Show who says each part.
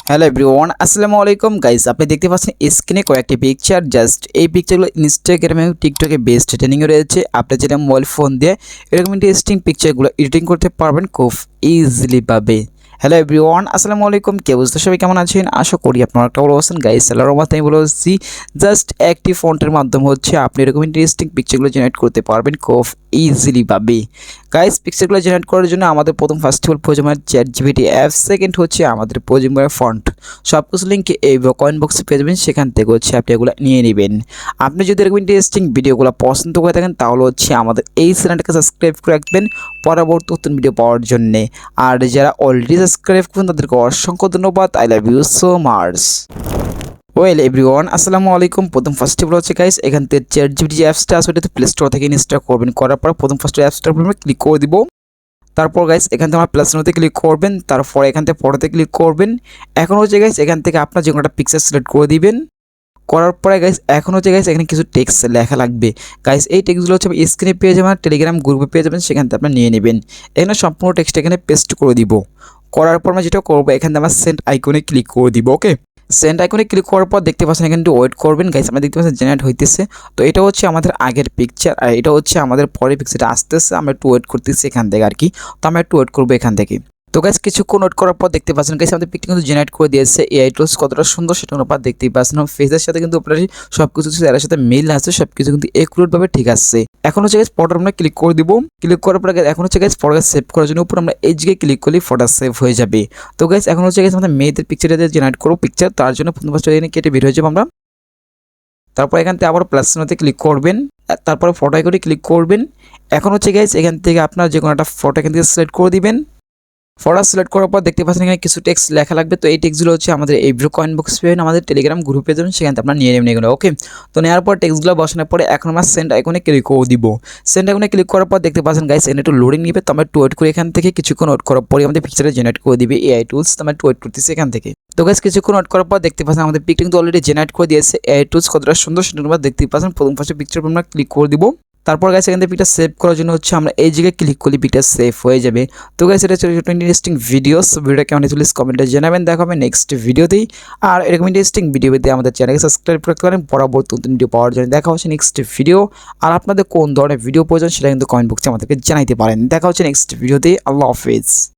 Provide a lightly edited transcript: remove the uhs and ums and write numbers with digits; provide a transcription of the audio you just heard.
Speaker 1: Hello everyone, আসসালামু আলাইকুম guys. আপনি দেখতে পাচ্ছেন স্ক্রিনে কয়েকটি পিকচার। জাস্ট এই পিকচারগুলো ইনস্টাগ্রামে এবং টিকটকে বেস্ট ট্রেন্ডিংয়ে রয়েছে। আপনি যেটা মোবাইল ফোন দিয়ে এরকম ইন্টারেস্টিং পিকচারগুলো এডিটিং করতে পারবেন খুব ইজিলি ভাবে। হ্যালো এভরিওয়ান, আসসালামু আলাইকুম। কে বুঝতে সবাই কেমন আছেন? আশা করি আপনারা একটা ভালো আছেন গাইস। আল্লাহর রহমতে আমি ভালো আছি। জাস্ট একটি ফন্টের মাধ্যমে আপনি এরকম ইন্টারেস্টিং পিকচারগুলো জেনারেট করতে পারবেন খুব ইজিলি ভাবে। গাইস, পিকচারগুলো জেনারেট করার জন্য আমাদের ফার্স্ট অফ অল প্রয়োজন হয় ChatGPT অ্যাপ। সেকেন্ড হচ্ছে আমাদের প্রয়োজন হয় ফন্ট। সব কিছু লিঙ্ক এই কমেন্ট বক্সে পেয়ে যাবেন, সেখান থেকে আপনি এগুলো নিয়ে নেবেন। আপনি যদি এরকম ইন্টারেস্টিং ভিডিওগুলো পছন্দ করে থাকেন তাহলে আমাদের এই চ্যানেলটাকে সাবস্ক্রাইব করে রাখবেন পরবর্তী নতুন ভিডিও পাওয়ার জন্যে। আর যারা অলরেডি সাবস্ক্রাইব করেন তাদেরকে অসংখ্য ধন্যবাদ। I love you so much. Well everyone, আসসালামু আলাইকুম। ফার্স্ট অফ অল গাইস, এখান থেকে ChatGPT যে অ্যাপসটা আছে ওটাতে প্লে স্টোর থেকে ইনস্টল করবেন। করার পর ফার্স্ট অ্যাপসটার উপর আমরা ক্লিক করে দিব। তারপর গাইস এখান থেকে আমার প্লাস চিহ্নতে ক্লিক করবেন। তারপর এখান থেকে ফটোতে ক্লিক করবেন। এখন গাইস এখান থেকে আপনার যে কোনো একটা পিকচার সিলেক্ট করে দিবেন। করার পরে গাইস এখন গাইস এখানে কিছু টেক্সট লেখা লাগবে। গাইস এই টেক্সটগুলো স্ক্রিনে পেয়ে যাবেন, টেলিগ্রাম গ্রুপে পেয়ে যাবেন, সেখান থেকে আপনারা নিয়ে নেবেন। এখানে সম্পূর্ণ টেক্সট এখানে পেস্ট করে দিব। করার পর আমরা যেটা করবো এখান থেকে আমরা সেন্ড আইকনে ক্লিক করে দিব। ওকে, সেন্ড আইকনে ক্লিক করার পর দেখতে পাচ্ছেন এখানে ওয়েট করবেন। গাইস আমরা দেখতে পাচ্ছেন জেনারেট হইতেছে। তো এটা আমাদের আগের পিকচার আর এটা আমাদের পরের পিকচারটা আসতেছে। আমরা একটু ওয়েট করতেছি এখান থেকে আর কি। তো আমরা একটু ওয়েট করবো এখান থেকে। তো গাইস কিছুক্ষণ ওয়েট করার পর দেখতে পাচ্ছেন গাইস আমাদের পিকটা কিন্তু জেনারেট করে দিয়েছে। এআই টুলস কতটা সুন্দর সেটা আপনারা দেখতেই পাচ্ছেন। ফেসের সাথে কিন্তু আপনার সবকিছু এর সাথে মিল আছে, সবকিছু কিন্তু একুরেট ভাবে ঠিক আছে। এখন গাইস ফটোর আমরা ক্লিক করে দিব। ক্লিক করার পর এখন গাইস ফটোকে সেভ করার জন্য উপর আমরা এই জায়গায় ক্লিক করলে ফটো সেভ হয়ে যাবে। তো গাইস এখন গাইস আমাদের মেয়েদের পিকচারটা জেনারেট করব পিকচার। তার জন্য ফার্স্ট এখানে কেটে বের হয়ে যাব আমরা। তারপর এখান থেকে আবার প্লাস চিহ্নতে ক্লিক করবেন। তারপরে ফটো আইকনে ক্লিক করবেন। এখন গাইস এখান থেকে আপনার যে কোনো একটা ফটো এখান থেকে সিলেক্ট করে দিবেন। ফটো সিলেক্ট করার পর দেখতে পাচ্ছেন এখানে কিছু টেক্সট লেখা লাগবে। তো এই টেক্সটগুলো আমাদের এই কমেন্ট বক্স পেয়ে আমাদের টেলিগ্রাম গ্রুপে যাবেন, সেখান থেকে আপনারা নিয়ে নেবেন এগুলো। ওকে, তো নেওয়ার পর টেক্সটগুলো বসানোর পরে এখন আমরা সেন্ড আইকনে ক্লিক করে দিব। সেন্ড আইকনে ক্লিক করার পর দেখতে পাচ্ছেন গাইস এখানে একটু লোডিং নিবে। তো আমরা একটু ওয়েট করে এখান থেকে কিছুক্ষণ ওয়েট করার পরে আমাদের পিকচারটা জেনারেট করে দিবে এআই টুলস। তো আমরা একটু ওয়েট করতেছি এখান থেকে। তো গাইস কিছুক্ষণ ওয়েট করার পর দেখতে পাচ্ছেন আমাদের পিকটা কিন্তু অলরেডি জেনারেট করে দিয়েছে। এআই টুলস কতটা সুন্দর সেটা আমরা দেখতে পাচ্ছেন। ফার্স্ট পিকচার আমরা ক্লিক করে দিব। তারপর গাইস এখান থেকে পিকটা সেভ করার জন্য আমরা এই জায়গায় ক্লিক করলে পিকটা সেভ হয়ে যাবে। তো গাইস এটা ছিল ইন্টারেস্টিং ভিডিওটা কেমন হয়েছিল কমেন্টে জানাবেন। দেখা হবে নেক্সট ভিডিওতেই। আর এরকম ইন্টারেস্টিং ভিডিও পেতে আমাদের চ্যানেলকে সাবস্ক্রাইব করতে পারেন পরবর্তী নতুন ভিডিও পাওয়ার জন্য। দেখা হচ্ছে নেক্সট ভিডিও। আর আপনাদের কোন ধরনের ভিডিও প্রয়োজন সেটা কিন্তু কমেন্ট বক্সে আমাদেরকে জানাইতে পারেন। দেখা হচ্ছে নেক্সট ভিডিওতে। আল্লাহ হাফেজ।